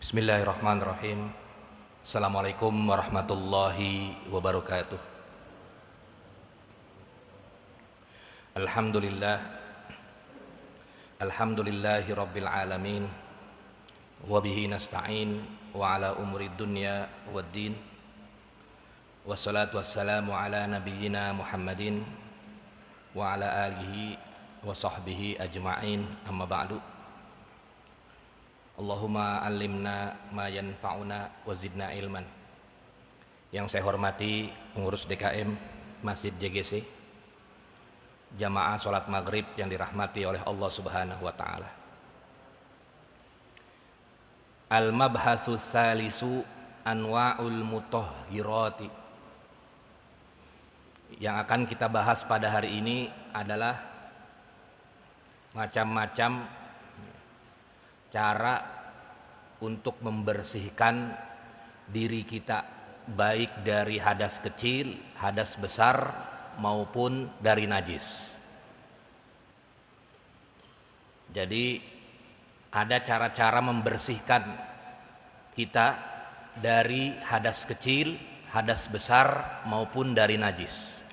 Bismillahirrahmanirrahim. Assalamualaikum warahmatullahi wabarakatuh. Alhamdulillah. Alhamdulillahi rabbil alamin. Wabihi nasta'in wa ala umuri dunya waddin. Wassalatu wassalamu ala nabiyyina Muhammadin wa ala alihi wa sahbihi ajma'in, amma ba'du. Allahumma allimna ma yanfa'una wa zidna ilman. Yang saya hormati pengurus DKM Masjid JGC, jamaah sholat maghrib yang dirahmati oleh Allah Subhanahu wa ta'ala. Al-mabhasu salisu anwa'ul mutahhirati. Yang akan kita bahas pada hari ini adalah macam-macam cara untuk membersihkan diri kita, baik dari hadas kecil, hadas besar, maupun dari najis. Jadi ada cara-cara membersihkan kita dari hadas kecil, hadas besar, maupun dari najis.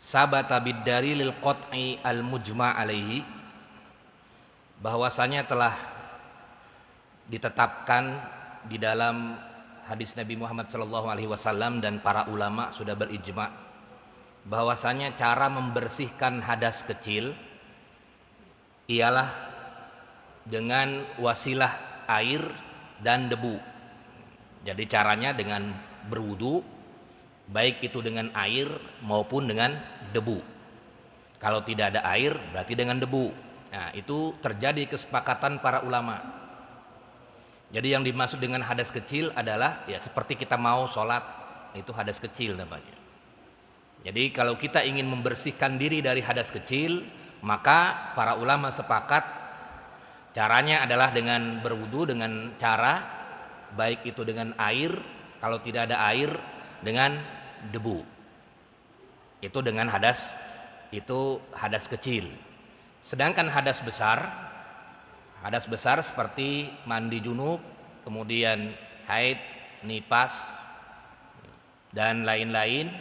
Sabata bid-dalilil qat'i al-mujma' alaihi, bahwasanya telah ditetapkan di dalam hadis Nabi Muhammad SAW dan para ulama sudah berijma' bahwasanya cara membersihkan hadas kecil ialah dengan wasilah air dan debu. Jadi caranya dengan berwudu, baik itu dengan air maupun dengan debu. Kalau tidak ada air berarti dengan debu. Nah, itu terjadi kesepakatan para ulama. Jadi yang dimaksud dengan hadas kecil adalah ya seperti kita mau sholat, itu hadas kecil namanya. Jadi kalau kita ingin membersihkan diri dari hadas kecil, maka para ulama sepakat caranya adalah dengan berwudu dengan cara baik itu dengan air, kalau tidak ada air dengan debu. Itu dengan hadas, itu hadas kecil. Sedangkan hadas besar seperti mandi junub, kemudian haid, nifas, dan lain-lain,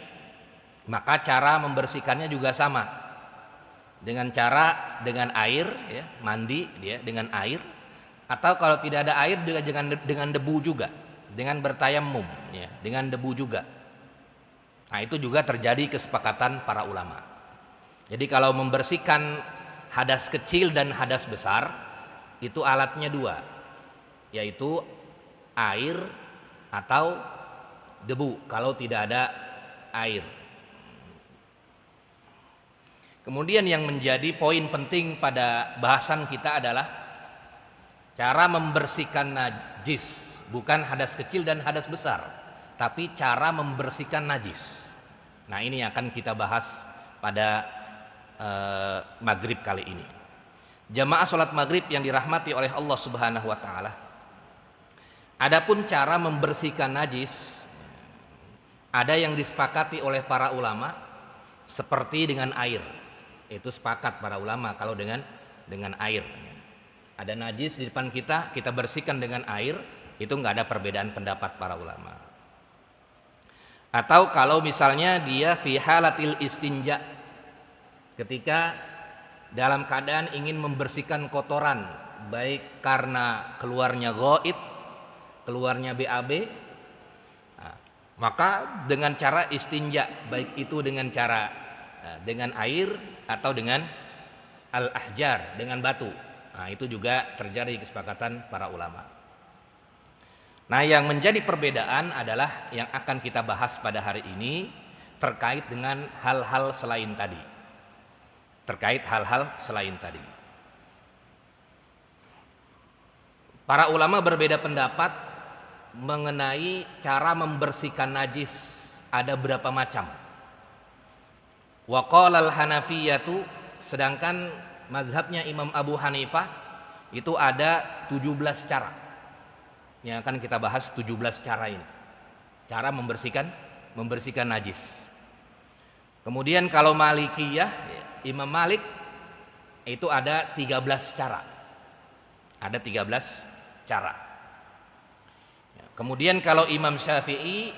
maka cara membersihkannya juga sama. Dengan air, ya, mandi ya, dengan air, atau kalau tidak ada air dengan debu juga, dengan bertayamum, ya, dengan debu juga. Nah, itu juga terjadi kesepakatan para ulama. Jadi kalau membersihkan hadas kecil dan hadas besar itu alatnya dua, yaitu air atau debu kalau tidak ada air. Kemudian yang menjadi poin penting pada bahasan kita adalah cara membersihkan najis, bukan hadas kecil dan hadas besar, tapi cara membersihkan najis. Nah, ini yang akan kita bahas pada maghrib kali ini. Jamaah sholat maghrib yang dirahmati oleh Allah Subhanahu wa ta'ala, adapun cara membersihkan najis ada yang disepakati oleh para ulama seperti dengan air. Itu sepakat para ulama kalau dengan air. Ada najis di depan kita, kita bersihkan dengan air, itu enggak ada perbedaan pendapat para ulama. Atau kalau misalnya dia fi halatil istinja, ketika dalam keadaan ingin membersihkan kotoran, baik karena keluarnya ghaid, keluarnya BAB, maka dengan cara istinja, baik itu dengan cara dengan air atau dengan al-ahjar, dengan batu. Nah, itu juga terjadi kesepakatan para ulama. Nah, yang menjadi perbedaan adalah yang akan kita bahas pada hari ini terkait dengan hal-hal selain tadi. Para ulama berbeda pendapat mengenai cara membersihkan najis, ada berapa macam. Wa qala al-Hanafiyatu, sedangkan mazhabnya Imam Abu Hanifah itu ada 17 cara. Yang akan kita bahas 17 cara ini. Cara membersihkan najis. Kemudian kalau Malikiyah, Imam Malik itu ada 13 cara. Ada 13 cara. Kemudian kalau Imam Syafi'i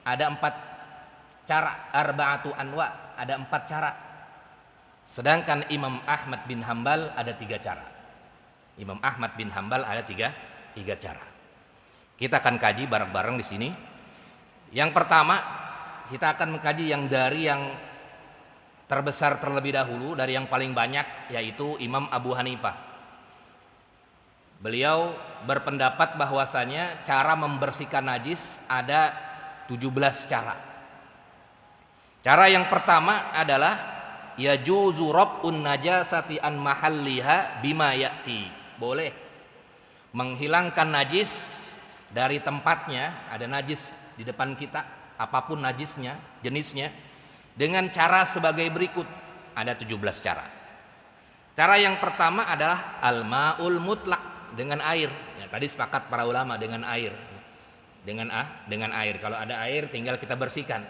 ada 4 cara, arba'atu anwa, ada 4 cara. Sedangkan Imam Ahmad bin Hambal ada 3 cara. Imam Ahmad bin Hambal ada tiga cara. Kita akan kaji bareng-bareng di sini. Yang pertama, kita akan mengkaji dari yang terbesar terlebih dahulu, dari yang paling banyak, yaitu Imam Abu Hanifah. Beliau berpendapat bahwasanya cara membersihkan najis ada 17 cara. Cara yang pertama adalah yajuzu rab'un najasati an mahalliha bima ya'ti. Boleh menghilangkan najis dari tempatnya, ada najis di depan kita, apapun najisnya, jenisnya, dengan cara sebagai berikut. Ada 17 cara. Cara yang pertama adalah al-ma'ul mutlak, dengan air. Ya, tadi sepakat para ulama dengan air. Dengan air. Kalau ada air tinggal kita bersihkan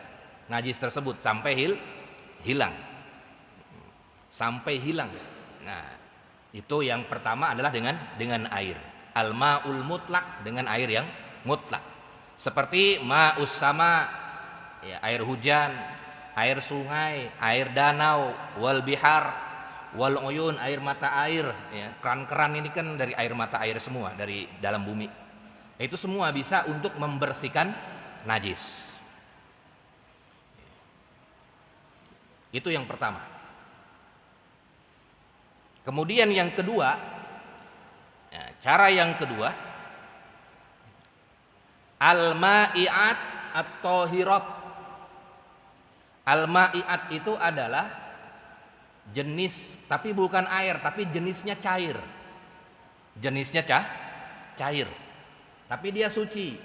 najis tersebut sampai hilang. Sampai hilang. Nah, itu yang pertama adalah dengan air. Al-ma'ul mutlak, dengan air yang mutlak. Seperti ma'us sama, ya, air hujan, air sungai, air danau, wal bihar, wal uyun, air mata air, ya. Keran-keran ini kan dari air mata air semua, dari dalam bumi. Itu semua bisa untuk membersihkan najis. Itu yang pertama. Kemudian yang kedua, ya, cara yang kedua, al-ma'i'at at-tahirat. Al-ma'i'at itu adalah jenis, tapi bukan air, tapi jenisnya cair. Jenisnya cair, tapi dia suci.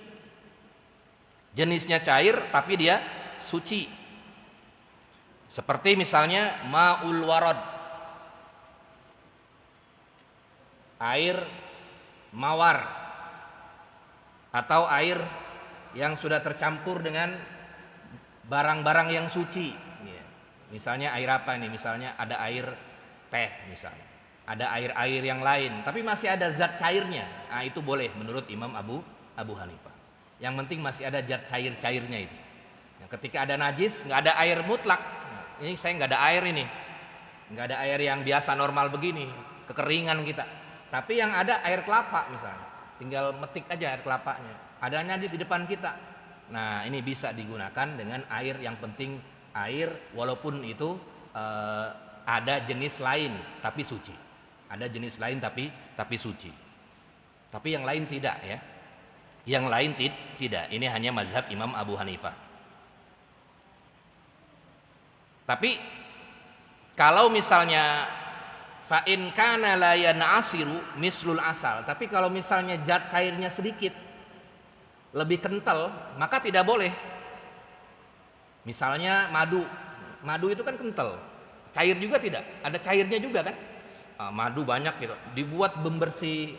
Jenisnya cair, tapi dia suci. Seperti misalnya ma'ul warad, air mawar, atau air yang sudah tercampur dengan barang-barang yang suci. Misalnya air apa nih? Misalnya ada air teh, misalnya ada air-air yang lain, tapi masih ada zat cairnya. Nah, itu boleh menurut Imam Abu Hanifah. Yang penting masih ada zat cair-cairnya itu. Ketika ada najis, nggak ada air mutlak. Ini saya nggak ada air ini, nggak ada air yang biasa normal begini, kekeringan kita. Tapi yang ada air kelapa misalnya, tinggal metik aja air kelapanya. Ada najis di depan kita. Nah, ini bisa digunakan dengan air, yang penting air, walaupun itu ada jenis lain tapi suci. Ada jenis lain tapi suci. Tapi yang lain tidak, ya. Yang lain tidak. Ini hanya mazhab Imam Abu Hanifah. Tapi kalau misalnya fa in kana la yanasiru mislul asal, tapi kalau misalnya zat cairnya sedikit, lebih kental, maka tidak boleh. Misalnya madu itu kan kental, cair juga tidak, ada cairnya juga kan. Madu banyak gitu, dibuat membersih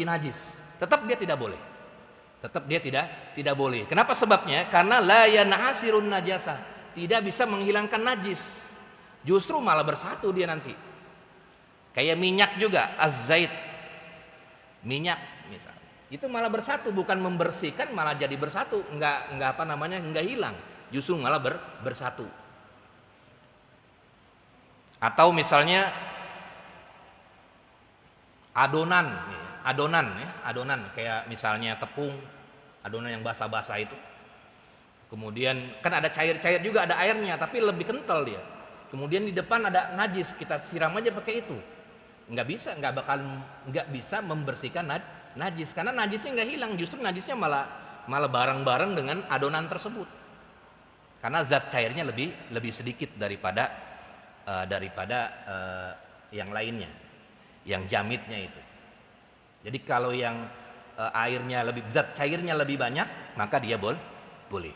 najis, tetap dia tidak boleh. Tetap dia tidak boleh. Kenapa sebabnya? Karena la yanasirun najasa, tidak bisa menghilangkan najis, justru malah bersatu dia nanti. Kayak minyak juga, az-zait, minyak misalnya, itu malah bersatu, bukan membersihkan, malah jadi bersatu, enggak hilang, justru malah bersatu. Atau misalnya adonan kayak misalnya tepung, adonan yang basah-basah itu. Kemudian kan ada cair-cair juga, ada airnya, tapi lebih kental dia. Kemudian di depan ada najis, kita siram aja pakai itu. Nggak bisa membersihkan najis, karena najisnya nggak hilang, justru najisnya malah bareng-bareng dengan adonan tersebut, karena zat cairnya lebih sedikit daripada yang lainnya, yang jamitnya itu. Jadi kalau yang zat cairnya lebih banyak, maka dia boleh.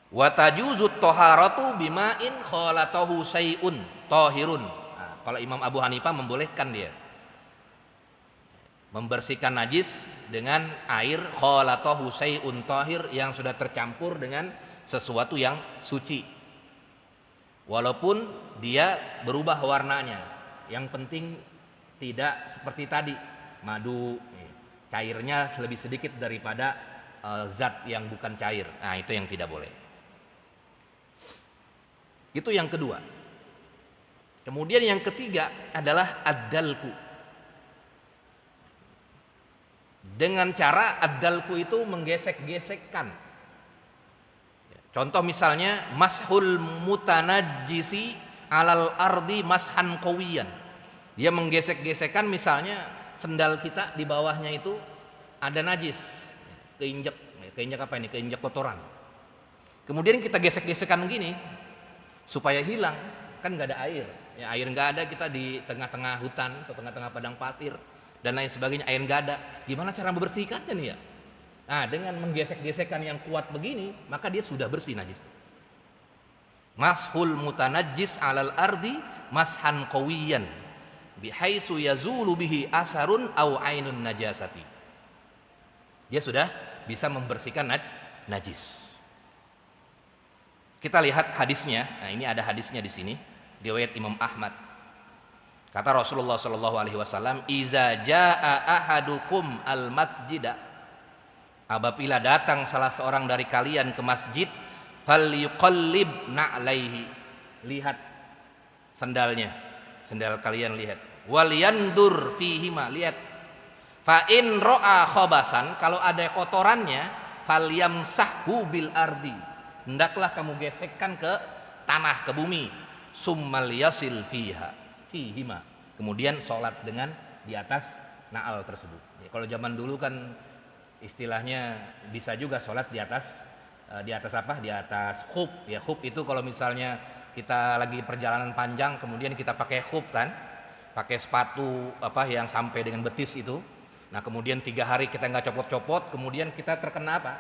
Wa tajuzu thaharatu bima'in khalatahu syai'un tahirun. Nah, kalau Imam Abu Hanifah membolehkan dia membersihkan najis dengan air khalatahu syai'un tahir, yang sudah tercampur dengan sesuatu yang suci. Walaupun dia berubah warnanya. Yang penting tidak seperti tadi, madu cairnya lebih sedikit daripada zat yang bukan cair. Nah, itu yang tidak boleh. Itu yang kedua. Kemudian yang ketiga adalah ad-dalku. Dengan cara ad-dalku itu menggesek-gesekkan. Contoh misalnya mashul mutanajjisi alal ardi mashan qawiyan. Dia menggesek-gesekkan, misalnya sendal kita di bawahnya itu ada najis, keinjak apa ini? Keinjak kotoran. Kemudian kita gesek-gesekkan begini supaya hilang, kan nggak ada air. Ya, air nggak ada, kita di tengah-tengah hutan atau tengah-tengah padang pasir dan lain sebagainya, air nggak ada. Gimana cara membersihkannya nih ya? Nah, dengan menggesek-gesekkan yang kuat begini, maka dia sudah bersih najis. Mashul mutanajjis alal ardi mashan qawiyan bihaitsu yazulu bihi asarun au ainun najasati. Dia sudah bisa membersihkan najis. Kita lihat hadisnya. Nah, ini ada hadisnya di sini, riwayat Imam Ahmad. Kata Rasulullah sallallahu alaihi wasallam, "Iza jaa ahadukum al-masjida." Apabila datang salah seorang dari kalian ke masjid, falyuqallib na'laihi. Lihat sandalnya. Sandal kalian lihat. Wal yandur fihima, lihat. Fa in ra'a khabasan, kalau ada kotorannya, falyamsahhu bil ardi. Hendaklah kamu gesekkan ke tanah, ke bumi. Summal yasil fihima. Kemudian sholat dengan di atas na'al tersebut. Ya, kalau zaman dulu kan istilahnya bisa juga sholat di atas apa? Di atas khuf. Ya, khuf itu kalau misalnya kita lagi perjalanan panjang, kemudian kita pakai khuf kan, pakai sepatu apa yang sampai dengan betis itu. Nah, kemudian 3 hari kita nggak copot-copot, kemudian kita terkena apa?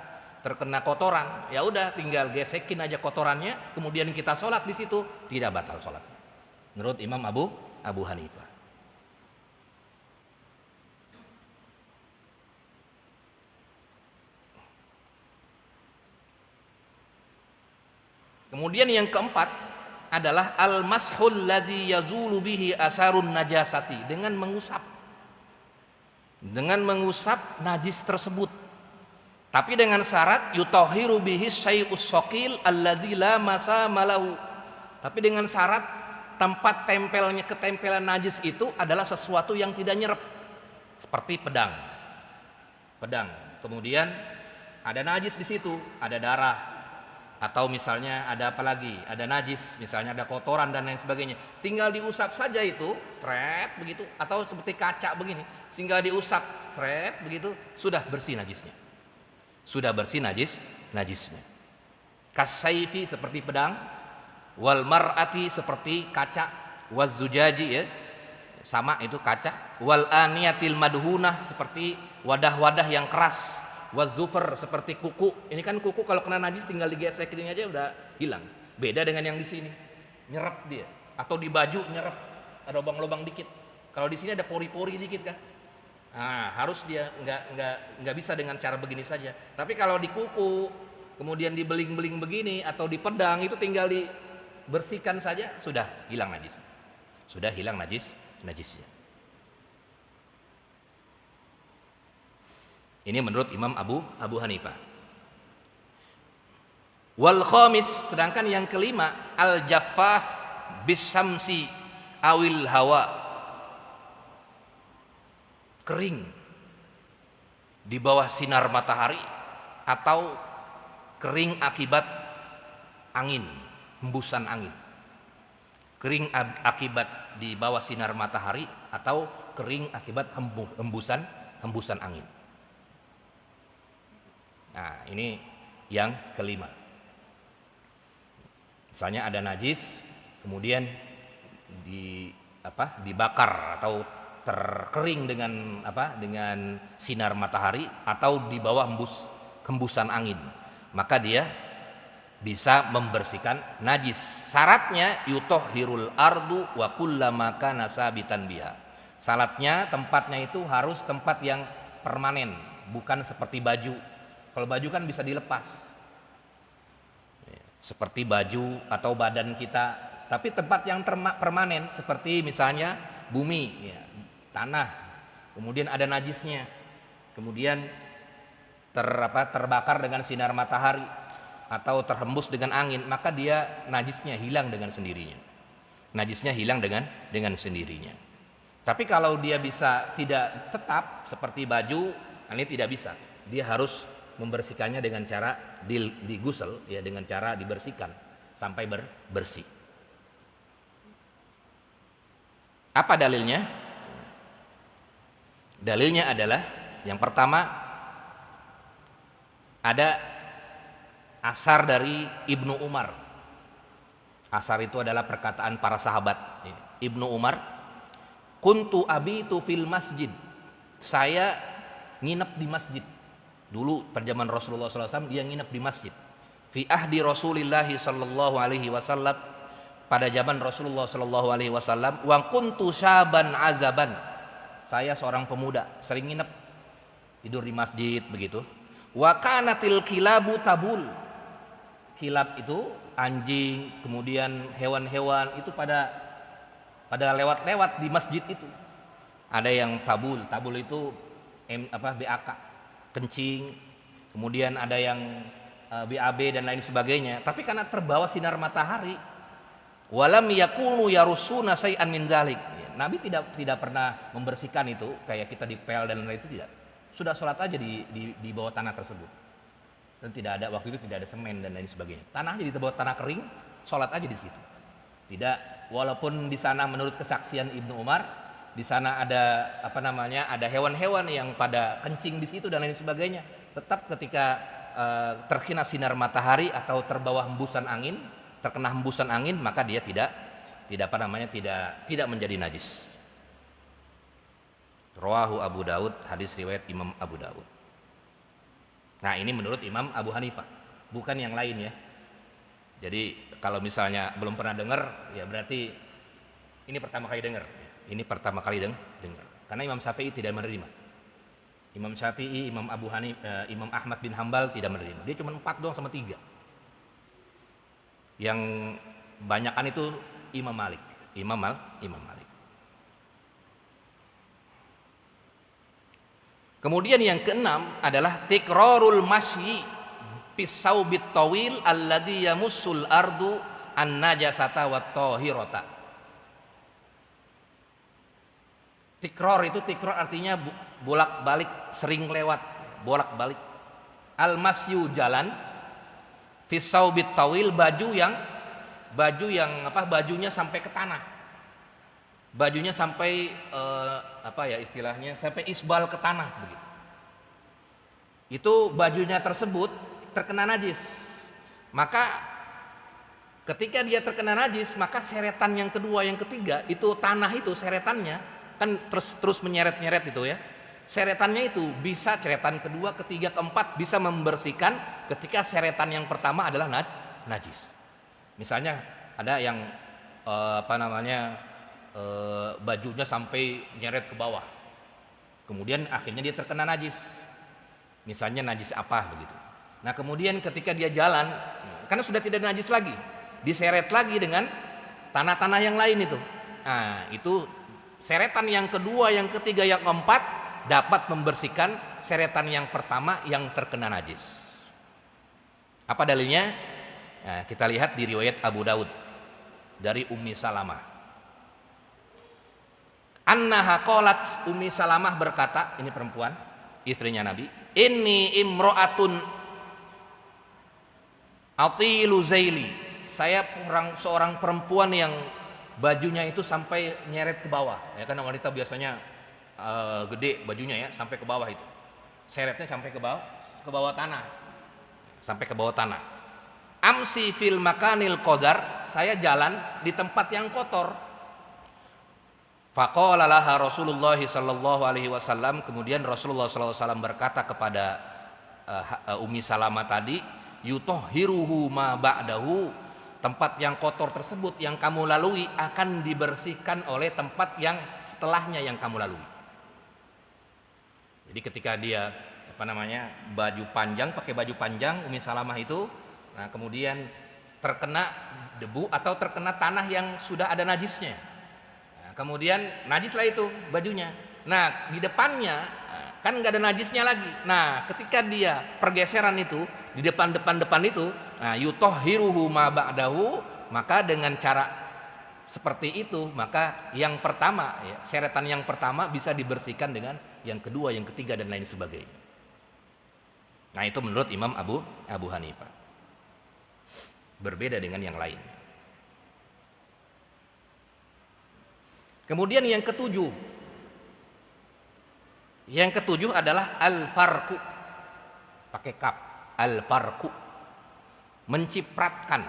Terkena kotoran. Ya udah, tinggal gesekin aja kotorannya, kemudian kita sholat di situ, tidak batal sholat. Menurut Imam Abu Hanifah. Kemudian yang keempat adalah al-mashul ladzi yazulu bihi asarun najasati, dengan mengusap najis tersebut. Tapi dengan syarat yutahhiru bihi syai'us shaqil alladzi la masa malahu. Tapi dengan syarat tempat ketempelan najis itu adalah sesuatu yang tidak nyerep, seperti pedang. Kemudian ada najis di situ, ada darah, atau misalnya ada apa lagi, ada najis, misalnya ada kotoran dan lain sebagainya. Tinggal diusap saja itu, fret begitu, atau seperti kaca begini, tinggal diusap, fret begitu, sudah bersih najisnya. Sudah bersih najisnya. Kasaifi seperti pedang, wal mar'ati seperti kaca, waz zujaji ya, sama itu kaca, wal aniyatil madhunah seperti wadah-wadah yang keras, waz zufar seperti kuku. Ini kan kuku kalau kena najis tinggal digesek ini aja udah hilang. Beda dengan yang di sini, nyerap dia. Atau di baju nyerap, ada lubang-lubang dikit. Kalau di sini ada pori-pori dikit kan. Nah, harus dia nggak bisa dengan cara begini saja. Tapi kalau di kuku, kemudian di beling-beling begini atau di pedang, itu tinggal dibersihkan saja, sudah hilang najis. Sudah hilang najisnya. Ini menurut Imam Abu Hanifah. Wal khamis, sedangkan yang kelima, al jaffaf bis samsi awil hawa. Kering di bawah sinar matahari atau kering akibat angin, hembusan angin. Kering akibat di bawah sinar matahari atau kering akibat hembusan angin. Nah, ini yang kelima. Misalnya ada najis, kemudian dibakar atau terkering dengan sinar matahari atau di bawah hembusan angin, maka dia bisa membersihkan najis. Syaratnya yutahhirul ardu wa kullama kana sabitan biha. Syaratnya tempatnya itu harus tempat yang permanen, bukan seperti baju. Kalau baju kan bisa dilepas. Seperti baju atau badan kita Tapi tempat yang permanen seperti misalnya bumi, ya, tanah, kemudian ada najisnya, kemudian terbakar dengan sinar matahari atau terhembus dengan angin, maka dia najisnya hilang dengan sendirinya. Najisnya hilang dengan sendirinya. Tapi kalau dia bisa tidak tetap seperti baju, ini tidak bisa. Dia harus membersihkannya dengan cara digusel, ya, dengan cara dibersihkan sampai bersih. Apa dalilnya? Dalilnya adalah yang pertama ada asar dari Ibnu Umar. Asar itu adalah perkataan para sahabat. Ibnu Umar, kuntu abitu fil masjid. Saya nginep di masjid. Dulu pada zaman Rasulullah SAW dia nginep di masjid. Fi ahdi Rasulillah sallallahu alaihi wasallam, pada zaman Rasulullah sallallahu alaihi wasallam, wa kuntu syaban azaban. Saya seorang pemuda, sering nginep tidur di masjid begitu. Wa kanatil kilabu tabul. Kilab itu anjing, kemudian hewan-hewan itu pada lewat-lewat di masjid itu. Ada yang tabul itu BAK, kencing. Kemudian ada yang BAB dan lain sebagainya. Tapi karena terbawa sinar matahari, walam yakunu yarusuna say'an min dzalik. Nabi tidak pernah membersihkan itu kayak kita dipel dan lain itu tidak. Sudah sholat aja di bawah tanah tersebut. Dan tidak ada, waktu itu tidak ada semen dan lain sebagainya. Tanah aja di bawah tanah kering, sholat aja di situ. Tidak, walaupun di sana menurut kesaksian Ibnu Umar, di sana ada ada hewan-hewan yang pada kencing di situ dan lain sebagainya. Tetap ketika terkena sinar matahari atau terbawa hembusan angin, terkena hembusan angin, maka dia tidak menjadi najis. Rawahu Abu Daud, hadis riwayat Imam Abu Daud. Nah, ini menurut Imam Abu Hanifah, bukan yang lain ya. Jadi kalau misalnya belum pernah dengar, ya berarti ini pertama kali dengar. Ini pertama kali dengar. Karena Imam Syafi'i tidak menerima. Imam Syafi'i, Imam Abu Hanifah, Imam Ahmad bin Hambal tidak menerima. Dia cuma 4 doang sama 3. Yang banyakan itu Imam Malik. Imam Malik. Kemudian yang keenam adalah tikrarul masyi pisaubit tawil alladhi yamussul ardu an-najasata wat tahirata. Tikrar artinya bolak-balik, sering lewat, bolak-balik. Al-masyu jalan, fisaubit tawil bajunya sampai ke tanah. Bajunya sampai istilahnya sampai isbal ke tanah begitu. Itu bajunya tersebut terkena najis. Maka ketika dia terkena najis, maka seretan yang kedua, yang ketiga, itu tanah itu seretannya kan terus menyeret-nyeret itu ya. Seretannya itu bisa seretan kedua, ketiga, keempat bisa membersihkan ketika seretan yang pertama adalah najis. Misalnya ada yang bajunya sampai nyeret ke bawah, kemudian akhirnya dia terkena najis, misalnya najis apa begitu. Nah kemudian ketika dia jalan, karena sudah tidak najis lagi, diseret lagi dengan tanah-tanah yang lain itu. Nah itu seretan yang kedua, yang ketiga, yang keempat dapat membersihkan seretan yang pertama yang terkena najis. Apa dalilnya? Nah, kita lihat di riwayat Abu Daud dari Ummi Salamah. Annaha qalat, Ummi Salamah berkata, ini perempuan, istrinya Nabi, inni imro'atun atilu zaili, saya seorang perempuan yang bajunya itu sampai nyeret ke bawah. Ya kan wanita biasanya gede bajunya ya, sampai ke bawah itu. Seretnya sampai ke bawah tanah. Sampai ke bawah tanah. Amsi fil makanil qadar, saya jalan di tempat yang kotor. Faqala laha Rasulullah sallallahu alaihi wasallam, kemudian Rasulullah sallallahu alaihi wasallam berkata kepada Ummi Salamah tadi, yutahhiruhu ma ba'dahu, tempat yang kotor tersebut yang kamu lalui akan dibersihkan oleh tempat yang setelahnya yang kamu lalui. Jadi ketika dia pakai baju panjang Ummi Salamah itu, nah kemudian terkena debu atau terkena tanah yang sudah ada najisnya. Nah, kemudian najislah itu bajunya. Nah, di depannya kan nggak ada najisnya lagi. Nah, ketika dia pergeseran itu di depan itu, nah yutahhiruhu ma ba'dahu, maka dengan cara seperti itu, maka yang pertama, ya, seretan yang pertama bisa dibersihkan dengan yang kedua, yang ketiga dan lain sebagainya. Nah, itu menurut Imam Abu Hanifah. Berbeda dengan yang lain. Kemudian yang ketujuh. Yang ketujuh adalah al-farqu. Pakai kaf, al-farqu. Mencipratkan.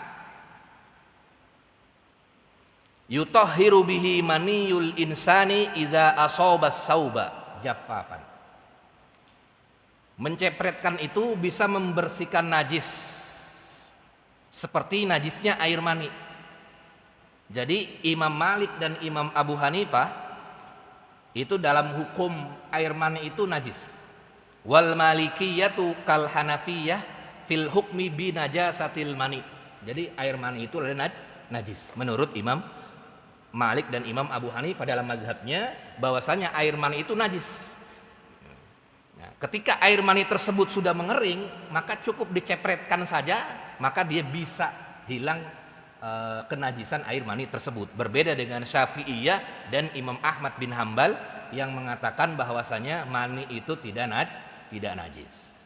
Yutahhiru bihi maniyul insani idza asabas sauba jaffafan. Mencepretkan itu bisa membersihkan najis seperti najisnya air mani. Jadi Imam Malik dan Imam Abu Hanifah itu dalam hukum air mani itu najis. Wal malikiyatu kal hanafiyah fil hukmi bi najasatil mani. Jadi air mani itu adalah najis menurut Imam Malik dan Imam Abu Hanifah dalam mazhabnya, bahwasanya air mani itu najis. Nah, ketika air mani tersebut sudah mengering, maka cukup dicepretkan saja, maka dia bisa hilang kenajisan air mani tersebut. Berbeda dengan Syafi'iyah dan Imam Ahmad bin Hambal yang mengatakan bahwasanya mani itu tidak najis.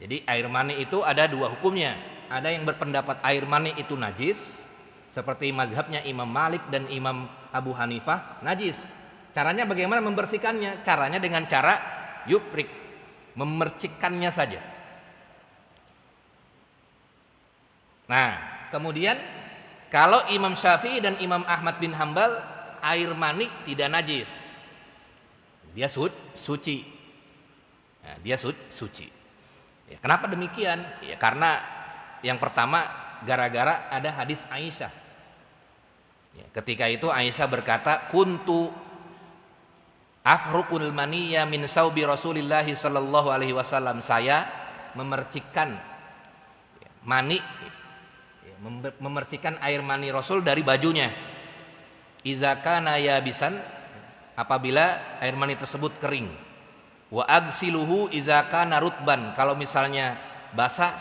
Jadi air mani itu ada dua hukumnya. Ada yang berpendapat air mani itu najis, seperti mazhabnya Imam Malik dan Imam Abu Hanifah, najis. Caranya bagaimana membersihkannya? Caranya dengan cara yufrik, memercikkannya saja. Nah, kemudian kalau Imam Syafi'i dan Imam Ahmad bin Hambal, air mani tidak najis. Dia suci. Nah, dia suci. Ya, kenapa demikian? Ya, karena yang pertama gara-gara ada hadis Aisyah. Ya, ketika itu Aisyah berkata, kuntu afruqul maniyya min saubi Rasulillah sallallahu alaihi wasallam. Saya memercikkan mani, memercikkan air mani Rasul dari bajunya. Iza kana yabisan, apabila air mani tersebut kering. Wa agsiluhu iza kana rutban, kalau misalnya basah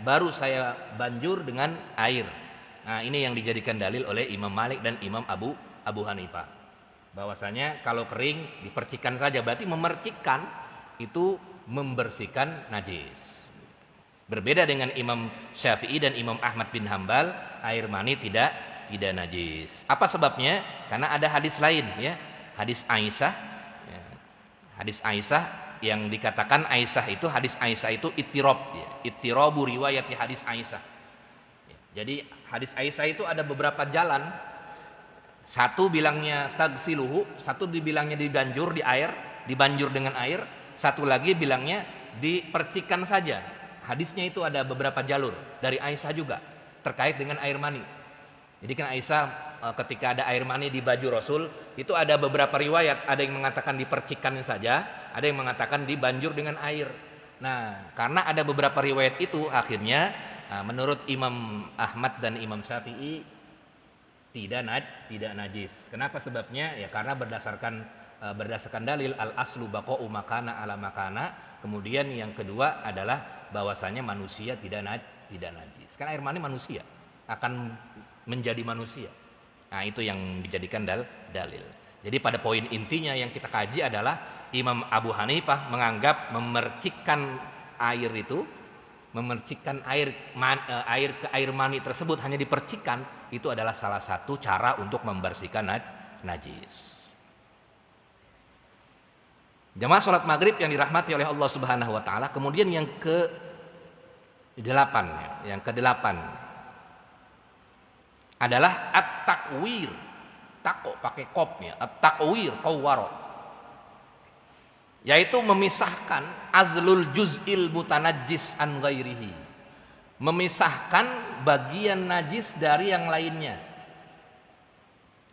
baru saya banjur dengan air. Nah, ini yang dijadikan dalil oleh Imam Malik dan Imam Abu Hanifah. Bahwasanya kalau kering dipercikkan saja, berarti memercikkan itu membersihkan najis. Berbeda dengan Imam Syafi'i dan Imam Ahmad bin Hambal, air mani tidak najis. Apa sebabnya? Karena ada hadis lain, ya. Hadis Aisyah. Ya. Hadis Aisyah yang dikatakan hadis Aisyah itu ittirob, ya. Ittirabu riwayat hadis Aisyah. Jadi hadis Aisyah itu ada beberapa jalan. Satu bilangnya tagsiluhu, satu dibilangnya dibanjur dengan air, satu lagi bilangnya dipercikkan saja. Hadisnya itu ada beberapa jalur dari Aisyah juga terkait dengan air mani. Jadi kan Aisyah ketika ada air mani di baju Rasul itu ada beberapa riwayat, ada yang mengatakan dipercikkan saja, ada yang mengatakan dibanjur dengan air. Nah, karena ada beberapa riwayat itu, akhirnya menurut Imam Ahmad dan Imam Syafi'i tidak najis. Kenapa sebabnya? Ya karena berdasarkan dalil al-aslu baqa'u makana ala makana. Kemudian yang kedua adalah bahwasanya manusia tidak najis. Karena air mani manusia akan menjadi manusia. Nah, itu yang dijadikan dalil. Jadi pada poin intinya yang kita kaji adalah Imam Abu Hanifah menganggap memercikkan air itu, memercikkan air mani tersebut hanya dipercikkan, itu adalah salah satu cara untuk membersihkan najis. Jamaah salat maghrib yang dirahmati oleh Allah Subhanahu wa taala. Kemudian yang ke-8 adalah at-takwir. Tako pakai kopnya, at-takwir qawwara. Yaitu memisahkan azlul juz'il mutanajjis an ghairihi. Memisahkan bagian najis dari yang lainnya.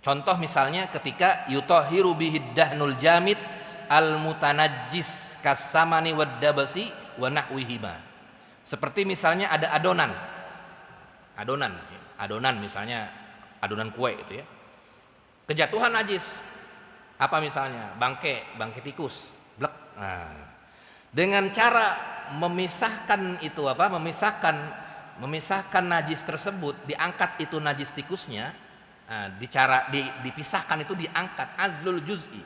Contoh misalnya ketika yutahhiru bihid dahnul jamid al mutanajjis kasamani wad dabasi wa nahwihima. Seperti misalnya ada adonan. adonan misalnya adonan kue itu ya, kejatuhan najis, apa misalnya bangke tikus, blek. Nah, dengan cara memisahkan itu memisahkan najis tersebut, diangkat itu najis tikusnya, dipisahkan itu, diangkat azlul juz'i,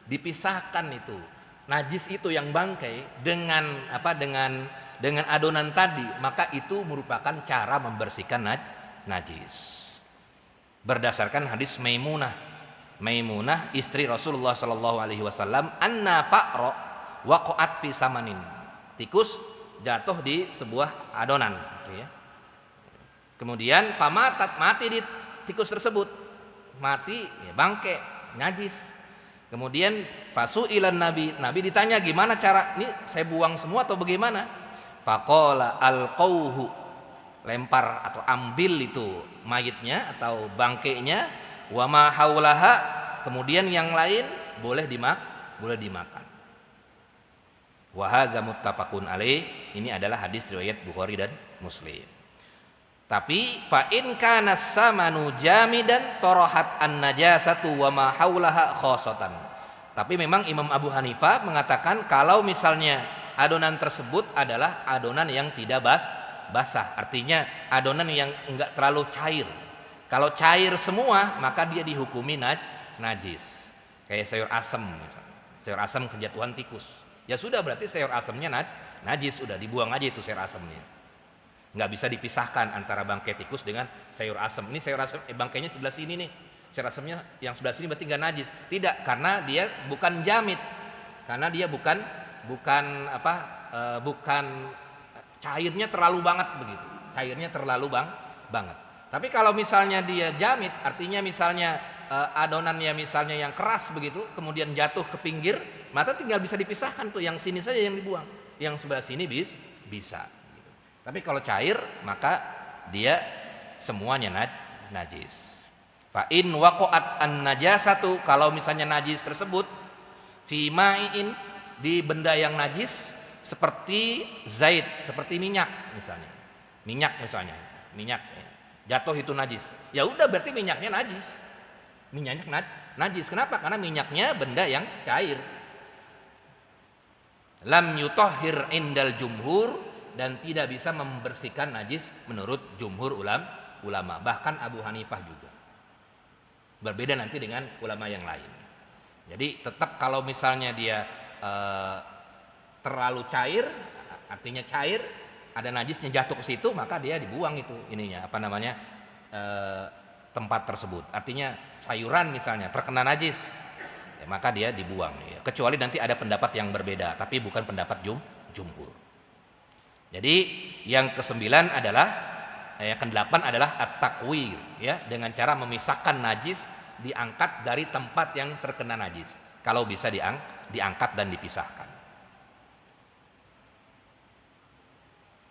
dipisahkan itu najis itu yang bangkai dengan adonan tadi, maka itu merupakan cara membersihkan najis. Berdasarkan hadis Maimunah istri Rasulullah sallallahu alaihi wasallam, anna fa'ra waqa'at fi samanin. Tikus jatuh di sebuah adonan gitu ya. Kemudian mati di tikus tersebut. Mati ya, bangke, najis. Kemudian fasu'ilan Nabi ditanya gimana cara ini, saya buang semua atau bagaimana? Faqala alqauhu, lempar atau ambil itu mayitnya atau bangkainya, wa ma haulaha, kemudian yang lain boleh dimakan. Wa hadza muttafaqun alaih, ini adalah hadis riwayat Bukhari dan Muslim. Tapi fa in kana samanu jamidan tarahat an-najasatu wa ma haulaha khosatan. Tapi memang Imam Abu Hanifah mengatakan kalau misalnya adonan tersebut adalah adonan yang tidak basah, artinya adonan yang enggak terlalu cair. Kalau cair semua maka dia dihukumi najis. Kayak sayur asem misalnya. Sayur asem kejatuhan tikus. Ya sudah, berarti sayur asemnya najis, sudah dibuang aja itu sayur asemnya. Nggak bisa dipisahkan antara bangkai tikus dengan sayur asem. Ini sayur asem, bangkainya sebelah sini nih. Sayur asemnya yang sebelah sini berarti nggak najis. Tidak, karena dia bukan jamit. Karena dia bukan cairnya terlalu banget begitu. Cairnya terlalu banget. Tapi kalau misalnya dia jamit, artinya misalnya adonannya misalnya yang keras begitu, kemudian jatuh ke pinggir, maka tinggal bisa dipisahkan tuh, yang sini saja yang dibuang, yang sebelah sini bisa. Tapi kalau cair maka dia semuanya najis. Fa in waqa'at an-najasatu, kalau misalnya najis tersebut fi ma'in, di benda yang najis seperti zait, seperti minyak misalnya. Minyak jatuh itu najis. Ya udah, berarti minyaknya najis. Minyaknya najis. Kenapa? Karena minyaknya benda yang cair. Lam yutahhir indal jumhur, dan tidak bisa membersihkan najis menurut jumhur ulama, bahkan Abu Hanifah juga. Berbeda nanti dengan ulama yang lain. Jadi tetap kalau misalnya dia terlalu cair, artinya cair, ada najisnya jatuh ke situ, maka dia dibuang itu tempat tersebut. Artinya sayuran misalnya terkena najis, ya, maka dia dibuang. Ya. Kecuali nanti ada pendapat yang berbeda, tapi bukan pendapat jumhur. Jadi yang ke-9 adalah yang ke-8 adalah at-taqwir, ya, dengan cara memisahkan najis, diangkat dari tempat yang terkena najis. Kalau bisa diangkat dan dipisahkan.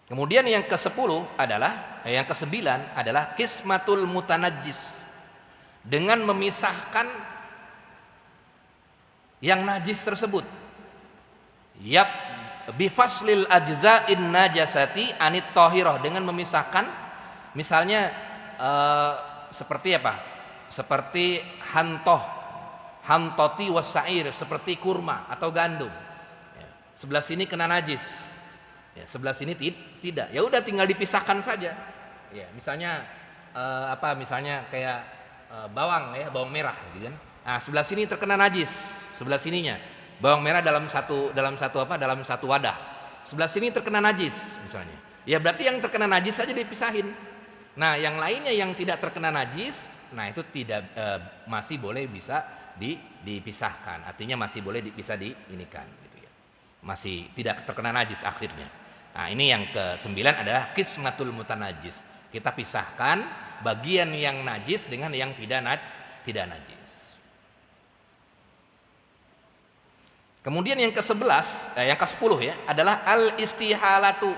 Kemudian yang ke-10 adalah yang ke-9 adalah qismatul mutanajjis, dengan memisahkan yang najis tersebut. Bifaslil ajza'in najasati anit tahirah, dengan memisahkan misalnya seperti apa? Seperti hantoti wasair, seperti kurma atau gandum. Ya, sebelah sini kena najis. Ya, sebelah sini tidak. Ya udah, tinggal dipisahkan saja. Ya, misalnya misalnya kayak bawang merah gitu kan. Nah, sebelah sini terkena najis, sebelah sininya. Bawang merah dalam satu wadah. Sebelah sini terkena najis misalnya. Ya berarti yang terkena najis saja dipisahin. Nah, yang lainnya yang tidak terkena najis, nah itu tidak masih boleh bisa dipisahkan. Artinya masih boleh bisa diinikan gitu ya. Masih tidak terkena najis akhirnya. Nah, ini yang ke-9 adalah qismatul mutanajjis. Kita pisahkan bagian yang najis dengan yang tidak najis. Kemudian yang ke-11, yang ke-10 ya, adalah al-istihalatu.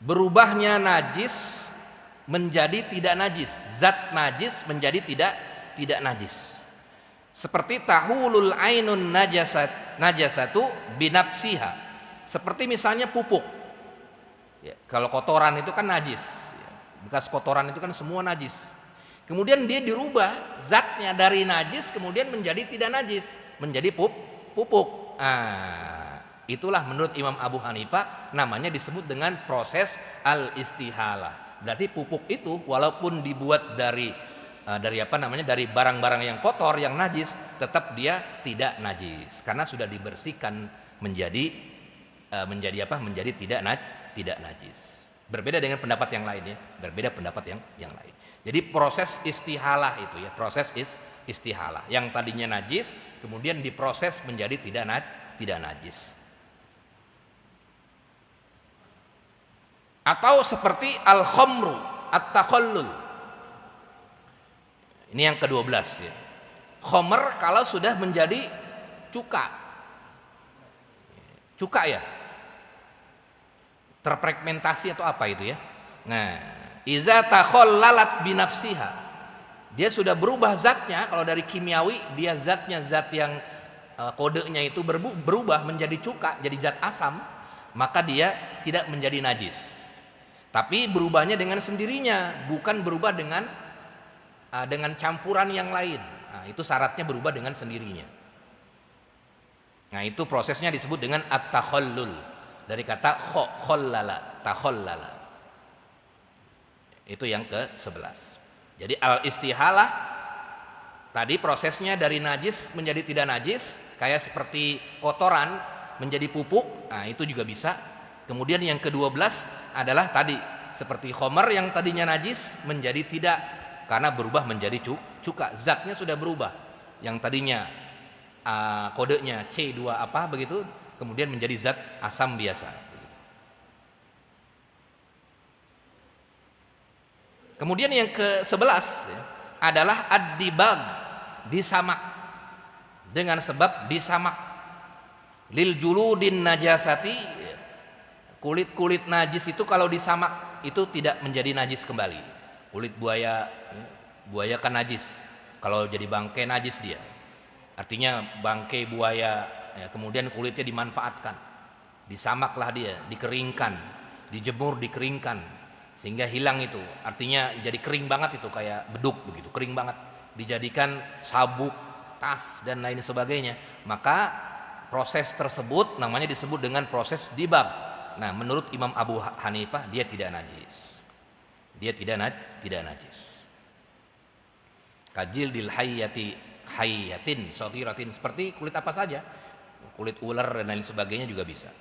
Berubahnya najis menjadi tidak najis, zat najis menjadi tidak najis. Seperti tahulul ainun najasatu binafsiha. Seperti misalnya pupuk. Ya, kalau kotoran itu kan najis. bekas kotoran itu kan semua najis. Kemudian dia dirubah zatnya dari najis kemudian menjadi tidak najis, menjadi pupuk. Itulah menurut Imam Abu Hanifah namanya disebut dengan proses al-istihalah. Berarti pupuk itu walaupun dibuat dari dari barang-barang yang kotor, yang najis, tetap dia tidak najis karena sudah dibersihkan menjadi tidak najis. Berbeda dengan pendapat yang lain ya, berbeda pendapat yang lain. Jadi proses istihalah itu ya, proses istihalah yang tadinya najis kemudian diproses menjadi tidak najis. Atau seperti al-khamru at-takhallul. Ini yang ke-12 ya. Khamr kalau sudah menjadi cuka. Cuka ya. Terfragmentasi atau apa itu ya. Nah, iza takhallalat binafsiha. Dia sudah berubah zatnya, kalau dari kimiawi dia zatnya zat yang kodenya itu berubah menjadi cuka, jadi zat asam, maka dia tidak menjadi najis. Tapi berubahnya dengan sendirinya, bukan berubah dengan campuran yang lain. Nah, itu syaratnya berubah dengan sendirinya. Nah, itu prosesnya disebut dengan at-takhallul. Dari kata khallala, takhallala. Itu yang ke-11. Jadi al-istihalah tadi prosesnya dari najis menjadi tidak najis, kayak seperti kotoran menjadi pupuk. Nah, itu juga bisa. Kemudian yang ke-12 adalah tadi seperti khamar yang tadinya najis menjadi tidak karena berubah menjadi cuka, zatnya sudah berubah. Yang tadinya kodenya C2 apa begitu, kemudian menjadi zat asam biasa. Kemudian yang ke-11 ya, adalah ad-dibag, disamak dengan sebab disamak lil juludin najasati. Kulit najis itu kalau disamak itu tidak menjadi najis kembali. Kulit buaya kan najis. Kalau jadi bangkai najis dia. Artinya bangkai buaya ya, kemudian kulitnya dimanfaatkan. Disamaklah dia, dikeringkan, dijemur, dikeringkan sehingga hilang itu. Artinya jadi kering banget itu kayak beduk begitu, kering banget. Dijadikan sabuk, tas dan lain sebagainya. Maka proses tersebut namanya disebut dengan proses dibag. Nah, menurut Imam Abu Hanifah dia tidak najis. Dia tidak najis. Kajildil hayyatin saghiratin, seperti kulit apa saja. Kulit ular dan lain sebagainya juga bisa.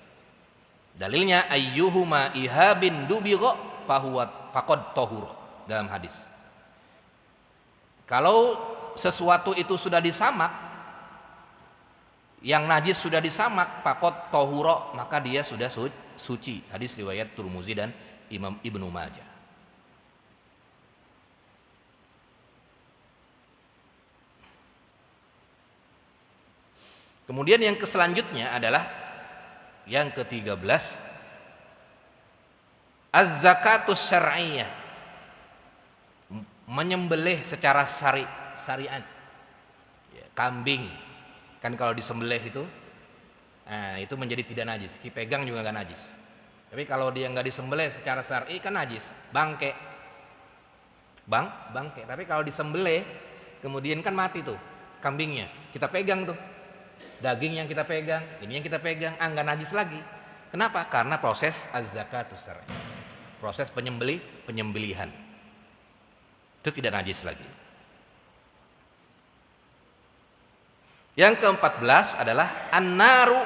Dalilnya ayyuhuma ihabin dubigha fahuwa faqad tahur dalam hadis. Kalau sesuatu itu sudah disamak, yang najis sudah disamak, faqad tahura, maka dia sudah suci. Hadis riwayat Tirmizi dan Imam Ibnu Majah. Kemudian yang selanjutnya adalah yang ke-13 az-zakatus syar'iyyah, menyembelih secara syariat. Ya, kambing kan kalau disembelih itu itu menjadi tidak najis, dipegang juga nggak najis. Tapi kalau dia nggak disembelih secara syar'i kan najis, bangke. Tapi kalau disembelih kemudian kan mati tuh kambingnya, kita pegang tuh daging yang kita pegang, ini yang kita pegang, nggak najis lagi. Kenapa? Karena proses az-zakatus syar'iyyah, proses penyembelihan itu tidak najis lagi. Yang ke-14 adalah an-naru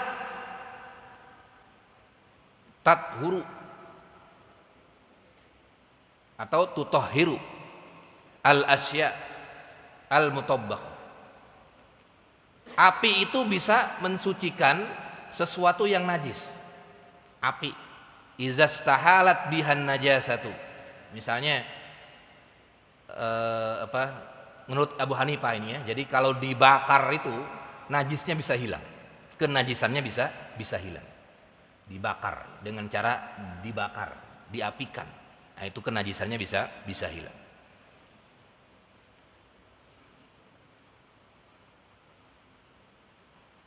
tathuru atau tutahhiru al-asya al-mutabbakh. Api itu bisa mensucikan sesuatu yang najis. Api izastahalat bihan najasatu. Misalnya menurut Abu Hanifah ini ya. Jadi kalau dibakar itu najisnya bisa hilang. Kenajisannya bisa hilang. Dibakar dengan cara dibakar, diapikan. Nah, itu kenajisannya bisa hilang.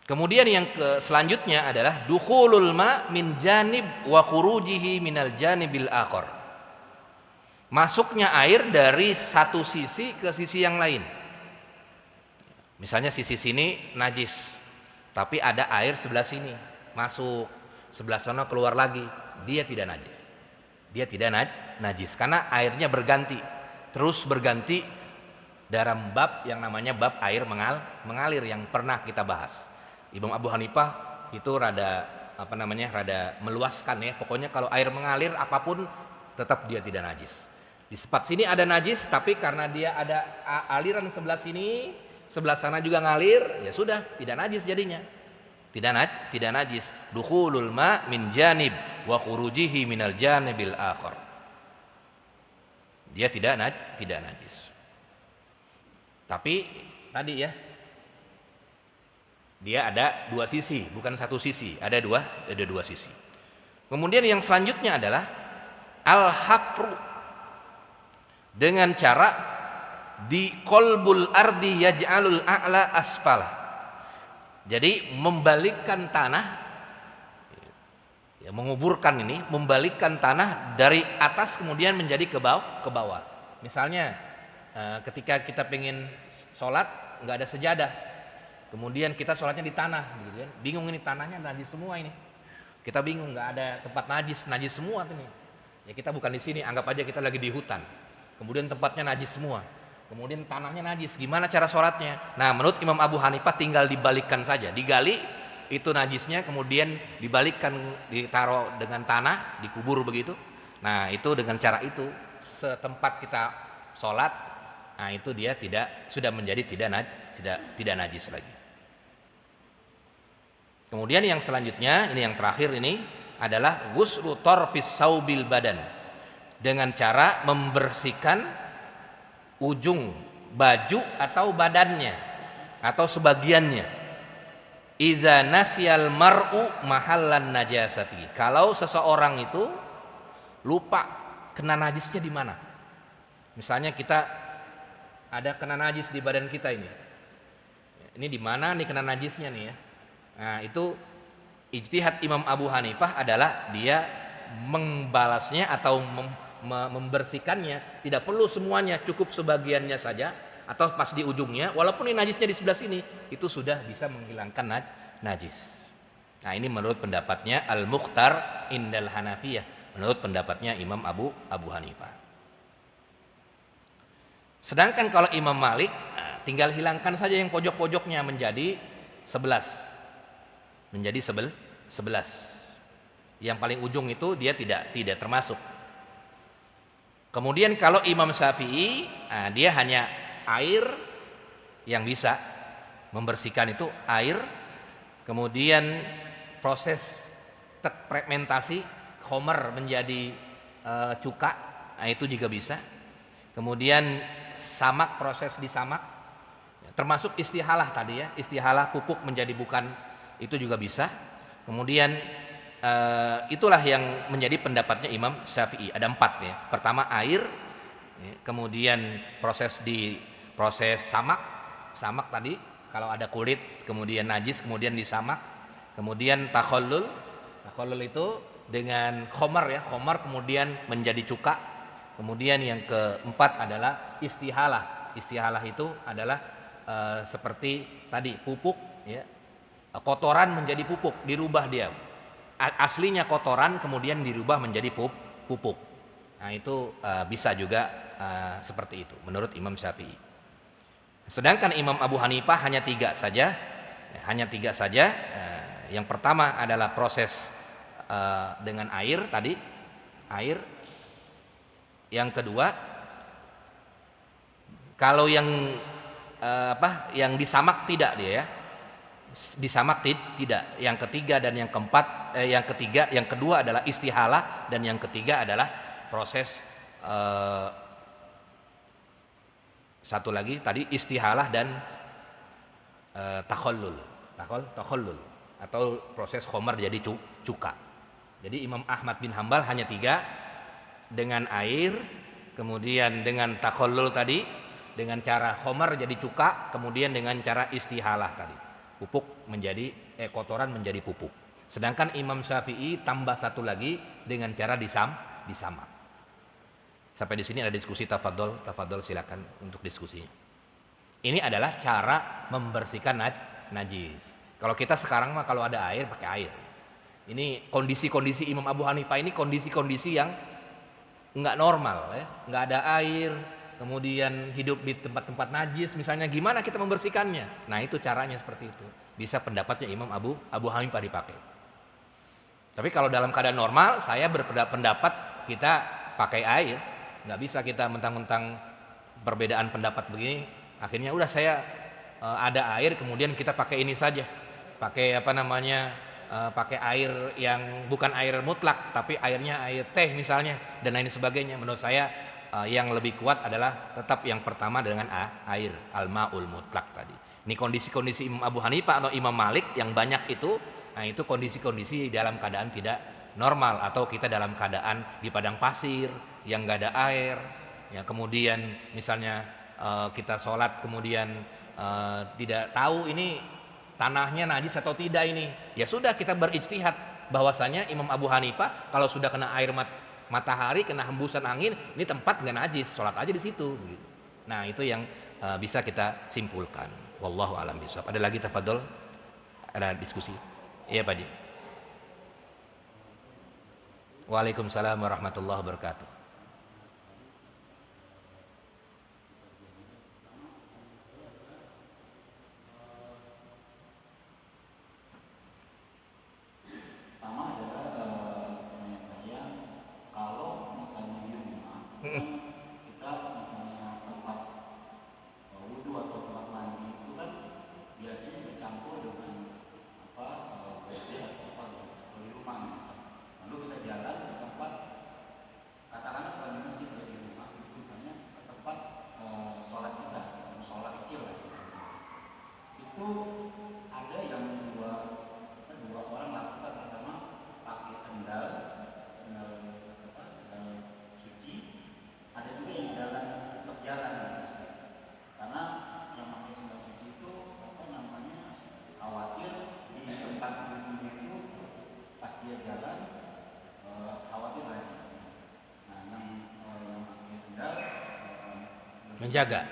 Kemudian yang selanjutnya adalah dukhulul ma min janib wa khurujihi minal janibil akhar. masuknya air dari satu sisi ke sisi yang lain. Misalnya sisi sini najis, tapi ada air sebelah sini masuk, sebelah sana keluar lagi, dia tidak najis. Dia tidak najis karena airnya berganti, terus berganti dalam bab yang namanya bab air mengalir yang pernah kita bahas. Imam Abu Hanifah itu rada meluaskan ya. Pokoknya kalau air mengalir apapun tetap dia tidak najis. Di spot sini ada najis, tapi karena dia ada aliran sebelah sini, sebelah sana juga ngalir, ya sudah tidak najis jadinya. Tidak najis. Dukhulul ma min janib wa khurujihi minal janibil akhar. Dia tidak najis. Tapi tadi ya, dia ada dua sisi, bukan satu sisi, ada dua sisi. Kemudian yang selanjutnya adalah al-hafru, dengan cara di qalbul ardi yaj'alul a'la asfala. Jadi membalikkan tanah, ya, menguburkan ini, membalikkan tanah dari atas kemudian menjadi ke bawah. Misalnya ketika kita pengen sholat nggak ada sejadah, kemudian kita sholatnya di tanah, gitu kan? Bingung ini tanahnya najis semua ini. Kita bingung, nggak ada tempat najis semua ini. Ya kita bukan di sini, anggap aja kita lagi di hutan. Kemudian tempatnya najis semua. Kemudian tanahnya najis, gimana cara sholatnya? Nah, menurut Imam Abu Hanifah tinggal dibalikkan saja, digali itu najisnya, kemudian dibalikkan, ditaruh dengan tanah, dikubur begitu. Nah, itu dengan cara itu setempat kita sholat, nah itu dia sudah menjadi tidak najis lagi. Kemudian yang selanjutnya, ini yang terakhir ini adalah ghuslu tarfis saubil badan, dengan cara membersihkan ujung baju atau badannya atau sebagiannya. Iza nasyal mar'u mahallan najasati. Kalau seseorang itu lupa kena najisnya di mana. Misalnya kita ada kena najis di badan kita ini. Ini di mana nih kena najisnya nih ya. Nah, itu ijtihad Imam Abu Hanifah adalah dia membalasnya atau membersihkannya, tidak perlu semuanya, cukup sebagiannya saja atau pas di ujungnya, walaupun ini najisnya di sebelah sini, itu sudah bisa menghilangkan najis. Nah, ini menurut pendapatnya Al-Mukhtar Indal Hanafiyah, menurut pendapatnya Imam Abu Hanifah. Sedangkan kalau Imam Malik, tinggal hilangkan saja yang pojok-pojoknya menjadi 11. Menjadi 11. Yang paling ujung itu dia tidak termasuk. Kemudian kalau Imam Syafi'i, dia hanya air yang bisa membersihkan, itu air. Kemudian proses fragmentasi khomer menjadi cuka, itu juga bisa. Kemudian samak, proses disamak, termasuk istihalah tadi ya, istihalah pupuk menjadi bukan, itu juga bisa. Kemudian itulah yang menjadi pendapatnya Imam Syafi'i. Ada 4 ya. Pertama air, kemudian proses samak tadi, kalau ada kulit kemudian najis kemudian disamak. Kemudian takhallul itu dengan khomer ya, khomer kemudian menjadi cuka. Kemudian yang keempat adalah istihalah. Istihalah itu adalah seperti tadi pupuk ya, kotoran menjadi pupuk, dirubah dia. Aslinya kotoran kemudian dirubah menjadi pupuk. Nah, itu bisa juga seperti itu menurut Imam Syafi'i. Sedangkan Imam Abu Hanifah hanya 3 saja. Yang pertama adalah proses dengan air tadi, air. Yang kedua, kalau yang disamak tidak dia ya. Disamak tidak. Yang ketiga dan yang keempat, yang kedua adalah istihalah, dan yang ketiga adalah proses satu lagi tadi istihalah dan takhallul atau proses khomer jadi cuka. Jadi Imam Ahmad bin Hambal hanya 3, dengan air, kemudian dengan takhallul tadi, dengan cara khomer jadi cuka, kemudian dengan cara istihalah tadi, pupuk menjadi kotoran menjadi pupuk. Sedangkan Imam Syafi'i tambah 1 lagi dengan cara disamak. Sampai di sini ada diskusi, tafadhol silakan untuk diskusi. Ini adalah cara membersihkan najis. Kalau kita sekarang mah kalau ada air pakai air. Ini kondisi-kondisi Imam Abu Hanifah ini kondisi-kondisi yang nggak normal ya, nggak ada air, kemudian hidup di tempat-tempat najis, misalnya gimana kita membersihkannya? Nah itu caranya seperti itu. Bisa pendapatnya Imam Abu Hanifah dipakai. Tapi kalau dalam keadaan normal, saya berpendapat kita pakai air. Nggak bisa kita mentang-mentang perbedaan pendapat begini. Akhirnya udah saya ada air, kemudian kita pakai ini saja, pakai pakai air yang bukan air mutlak, tapi airnya air teh misalnya dan lain sebagainya. Menurut saya yang lebih kuat adalah tetap yang pertama dengan air al-ma'ul mutlak tadi. Ini kondisi-kondisi Imam Abu Hanifah atau Imam Malik yang banyak itu. Nah itu kondisi-kondisi dalam keadaan tidak normal, atau kita dalam keadaan di padang pasir yang nggak ada air, ya kemudian misalnya kita sholat kemudian tidak tahu ini tanahnya najis atau tidak ini, ya sudah kita berijtihad bahwasanya Imam Abu Hanifah kalau sudah kena air matahari, kena hembusan angin, ini tempat nggak najis, sholat aja di situ. Gitu. Nah itu yang bisa kita simpulkan. Wallahu a'lam bishawab. Ada lagi tafadhol? Ada diskusi? Iya Pak Ji. Waalaikumsalam warahmatullahi wabarakatuh. Menjaga.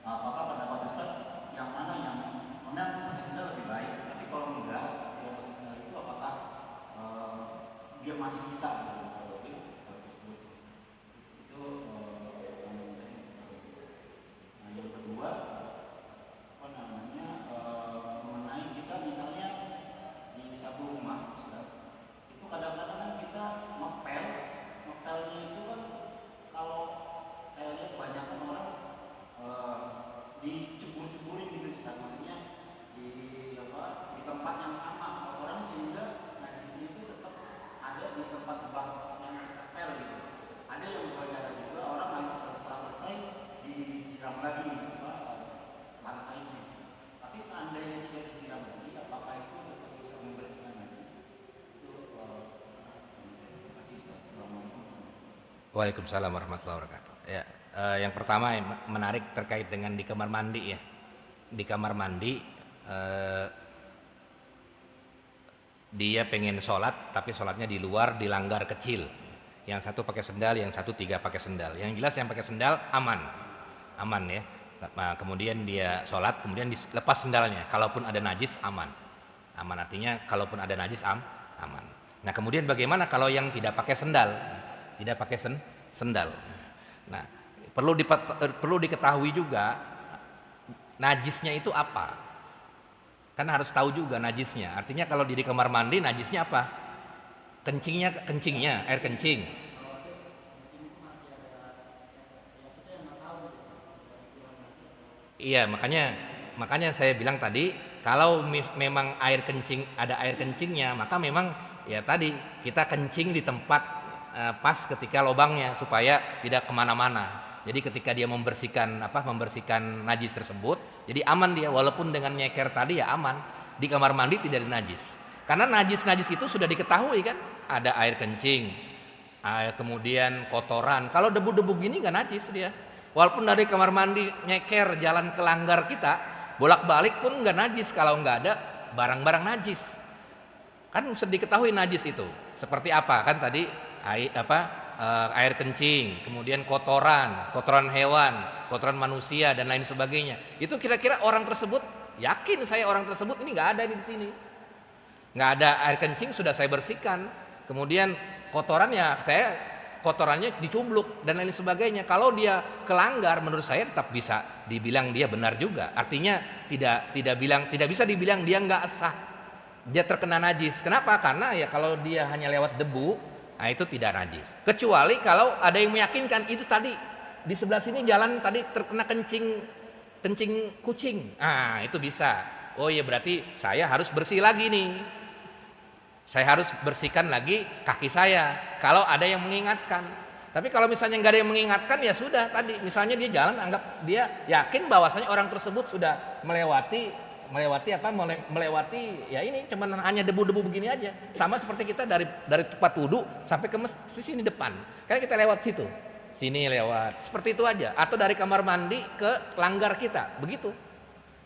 Apakah pendapat Ustaz yang mana yang pakai sendal lebih baik? Tapi kalau enggak, kalau pakai sendal itu apakah dia masih bisa? Itu nah, yang kedua mengenai kita misalnya di satu rumah Ustaz, itu kadang-kadang kan kita ngepelnya itu kan kalau saya lihat kebanyakan orang dicebur-ceburin gitu Ustaz, maksudnya di tempat yang sama orang, sehingga najisnya itu tetap ada di tempat yang kita pel gitu. Ada yang buat cara juga orang setelah selesai disiram lagi lantainya. Tapi seandainya tidak disiram lagi, apakah itu tetap bisa membersihkan najis? Itu terima kasih Ustaz. Assalamualaikum. Waalaikumsalam warahmatullahi wabarakatuh. Ya, yang pertama menarik terkait dengan di kamar mandi ya. Di kamar mandi dia pengen sholat tapi sholatnya di luar, di langgar kecil. Yang satu pakai sendal, yang satu tidak pakai sendal. Yang jelas yang pakai sendal aman ya. Nah, kemudian dia sholat, kemudian dilepas sendalnya. Kalaupun ada najis aman artinya kalaupun ada najis aman. Nah kemudian bagaimana kalau yang tidak pakai sendal? Tidak pakai sendal. Nah, perlu diketahui juga najisnya itu apa. Kan harus tahu juga najisnya. Artinya kalau di kamar mandi najisnya apa? Kencingnya, air kencing. Iya, makanya saya bilang tadi, kalau memang ada air kencingnya, maka memang ya tadi kita kencing di tempat pas ketika lubangnya supaya tidak kemana-mana. Jadi ketika dia membersihkan najis tersebut, jadi aman dia, walaupun dengan nyeker tadi ya aman. Di kamar mandi tidak ada najis. Karena najis itu sudah diketahui kan, ada air kencing, kemudian kotoran. Kalau debu-debu gini nggak najis dia. Walaupun dari kamar mandi nyeker jalan ke langgar kita, bolak-balik pun nggak najis kalau nggak ada barang-barang najis. Kan sudah diketahui najis itu seperti apa kan tadi air kencing, kemudian kotoran, kotoran hewan, kotoran manusia dan lain sebagainya. Itu kira-kira orang tersebut, yakin saya orang tersebut ini nggak ada di sini. Nggak ada air kencing sudah saya bersihkan. Kemudian kotorannya dicubluk dan lain sebagainya. Kalau dia kelanggar, menurut saya tetap bisa dibilang dia benar juga. Artinya tidak bisa dibilang dia nggak sah. Dia terkena najis. Kenapa? Karena ya kalau dia hanya lewat debu, nah itu tidak najis. Kecuali kalau ada yang meyakinkan itu tadi di sebelah sini jalan tadi terkena kencing kucing. Ah, itu bisa. Oh ya berarti saya harus bersih lagi nih. Saya harus bersihkan lagi kaki saya. Kalau ada yang mengingatkan. Tapi kalau misalnya nggak ada yang mengingatkan ya sudah tadi. Misalnya dia jalan anggap dia yakin bahwasanya orang tersebut sudah melewati ya ini cuman hanya debu-debu begini aja. Sama seperti kita dari tempat wudu sampai ke masjid sini depan. Karena kita lewat situ. Sini lewat. Seperti itu aja. Atau dari kamar mandi ke langgar kita. Begitu.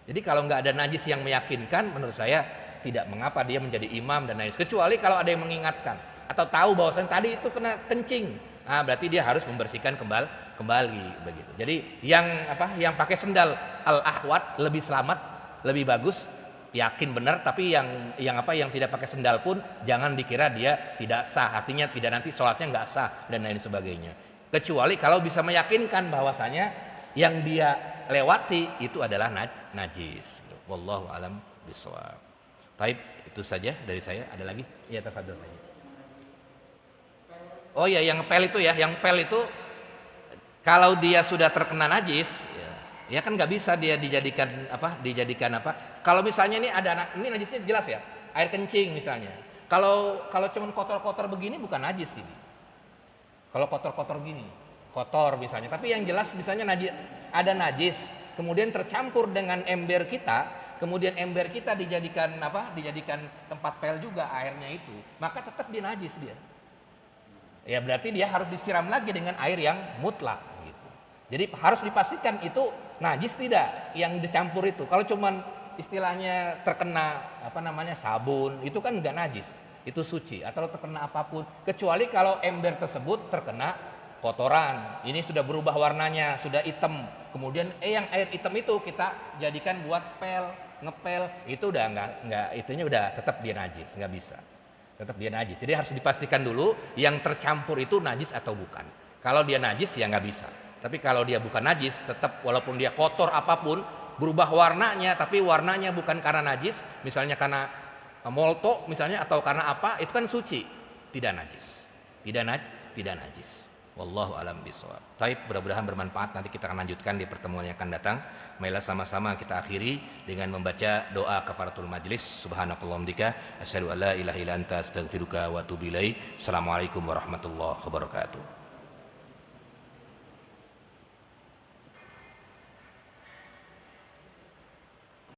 Jadi kalau nggak ada najis yang meyakinkan, menurut saya tidak mengapa dia menjadi imam dan najis. Kecuali kalau ada yang mengingatkan atau tahu bahwasanya tadi itu kena kencing. Nah, berarti dia harus membersihkan kembali begitu. Jadi yang pakai sendal al-ahwat lebih selamat, lebih bagus, yakin benar. Tapi yang tidak pakai sendal pun jangan dikira dia tidak sah. Artinya tidak nanti sholatnya nggak sah dan lain sebagainya. Kecuali kalau bisa meyakinkan bahwasanya yang dia lewati itu adalah najis. Wallahu alam bishawab. Baik, itu saja dari saya. Ada lagi? Iya, tafadhol. Oh ya, yang pel itu ya, kalau dia sudah terkena najis, ya kan nggak bisa dia dijadikan apa? Kalau misalnya ini ini najisnya jelas ya, air kencing misalnya. Kalau cuma kotor-kotor begini bukan najis ini. Kalau kotor-kotor gini, kotor misalnya. Tapi yang jelas misalnya ada najis, kemudian tercampur dengan ember kita. Kemudian ember kita dijadikan tempat pel juga airnya itu, maka tetap dia najis dia. Ya berarti dia harus disiram lagi dengan air yang mutlak gitu. Jadi harus dipastikan itu najis tidak yang dicampur itu. Kalau cuman istilahnya terkena sabun, itu kan enggak najis, itu suci atau terkena apapun. Kecuali kalau ember tersebut terkena kotoran, ini sudah berubah warnanya, sudah hitam. Kemudian yang air hitam itu kita jadikan buat ngepel, itu udah enggak itunya udah tetap dia najis, nggak bisa. Tetap dia najis. Jadi harus dipastikan dulu yang tercampur itu najis atau bukan. Kalau dia najis ya nggak bisa. Tapi kalau dia bukan najis, tetap walaupun dia kotor apapun, berubah warnanya, tapi warnanya bukan karena najis, misalnya karena molto misalnya atau karena apa, itu kan suci, tidak najis. Tidak najis. Wallahu alam bishawab. Baik, mudah-mudahan bermanfaat. Nanti kita akan lanjutkan di pertemuan yang akan datang. Marilah sama-sama kita akhiri dengan membaca doa kafaratul majlis. Subhanakallahumma bika asyhadu an la ilaha illa anta astaghfiruka wa atubu ilaik. Assalamualaikum warahmatullahi wabarakatuh.